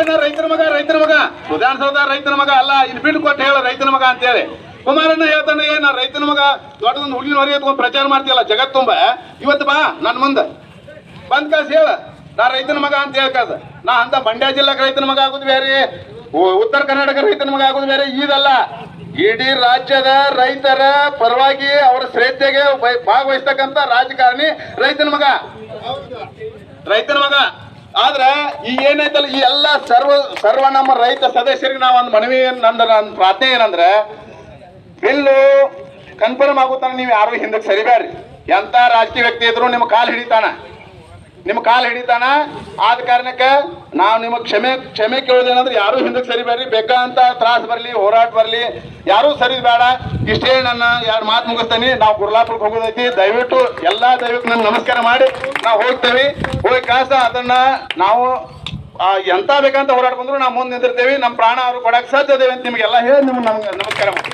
ನಾ ರೈತರ ಮಗ ಸುಧಾರಿಸೋದ ರೈತನ ಮಗ ಅಲ್ಲ, ಇಲ್ಲಿ ಬಿಟ್ಟು ಕೊಟ್ಟು ಹೇಳ ರೈತನ ಮಗ ಅಂತೇಳಿ. ಕುಮಾರಣ್ಣ ಹೇಳ್ತಾನೆ, ನಾ ರೈತನ ಮಗ ದೊಡ್ಡದೊಂದು ಹುಡುಗಿನ ಹೊರಗೆ ಎತ್ಕೊಂಡು ಪ್ರಚಾರ ಮಾಡ್ತೀಯಲ್ಲ ಜಗತ್ ತುಂಬ, ಇವತ್ತು ಬಾ ನನ್ನ ಮುಂದೆ ಬಂದ್ ಕಾಸು ಹೇಳ ನಾ ರೈತನ ಮಗ ಅಂತ ಹೇಳ್ಕಾಸ. ನಾ ಅಂತ ಮಂಡ್ಯ ಜಿಲ್ಲಾಕ್ಕೆ ರೈತನ ಮಗ ಆಗೋದು ಬೇರೆ, ಉತ್ತರ ಕರ್ನಾಟಕ ರೈತನ ಮಗ ಆಗೋದು ಬೇರೆ. ಇದಲ್ಲ, ಇಡೀ ರಾಜ್ಯದ ರೈತರ ಪರವಾಗಿ ಅವರ ಶ್ರದ್ಧೆಗೆ ಭಾಗವಹಿಸ್ತಕ್ಕಂಥ ರಾಜಕಾರಣಿ ರೈತನ ಮಗ. ಆದ್ರೆ ಈ ಏನೈತಲ್ಲ, ಈ ಎಲ್ಲ ಸರ್ವ ನಮ್ಮ ರೈತ ಸದಸ್ಯರಿಗೆ ನಾವು ಒಂದು ಮನವಿ, ನನ್ನ ಪ್ರಾರ್ಥನೆ ಏನಂದ್ರೆ, ಬಿಲ್ಲು ಕನ್ಫರ್ಮ್ ಆಗುತ್ತಾನೆ, ನೀವು ಯಾರು ಹಿಂದಕ್ಕೆ ಸರಿಬೇಡ್ರಿ. ಎಂತ ರಾಜಕೀಯ ವ್ಯಕ್ತಿ ಇದ್ರು ನಿಮ್ಮ ಕಾಲು ಹಿಡಿತಾನ. ಆದ ಕಾರಣಕ್ಕೆ ನಾವು ನಿಮಗೆ ಕ್ಷಮೆ ಕೇಳೋದೇನಂದ್ರೆ, ಯಾರು ಹಿಂದಕ್ಕೆ ಸರಿಬೇಡ್ರಿ. ಬೇಕಂತ ತ್ರಾಸ ಬರಲಿ, ಹೋರಾಟ ಬರಲಿ, ಯಾರೂ ಸರಿದ್ ಬೇಡ. ಇಷ್ಟೇ ನನ್ನ ಎರಡು ಮಾತು ಮುಗಿಸ್ತೀನಿ. ನಾವು ಗುರ್ಲಾಪುರಕ್ಕೆ ಹೋಗೋದೈತಿ. ದಯವಿಟ್ಟು ನನ್ನ ನಮಸ್ಕಾರ ಮಾಡಿ ನಾವು ಹೋಗ್ತೇವೆ. ಹೋಗಿ ಕಾಸ ಅದನ್ನ ನಾವು ಎಂತ ಬೇಕಂತ ಹೋರಾಟ ಬಂದ್ರು ನಾವು ಮುಂದೆ ನಿಂತಿರ್ತೇವೆ. ನಮ್ಮ ಪ್ರಾಣ ಅವ್ರು ಕೊಡಕ್ಕೆ ಸಾಧ್ಯದೇವೆ ಅಂತ ನಿಮಗೆಲ್ಲ ಹೇಳಿ ನಮ್ಗೆ ನಮಸ್ಕಾರ ಮಾಡಿ.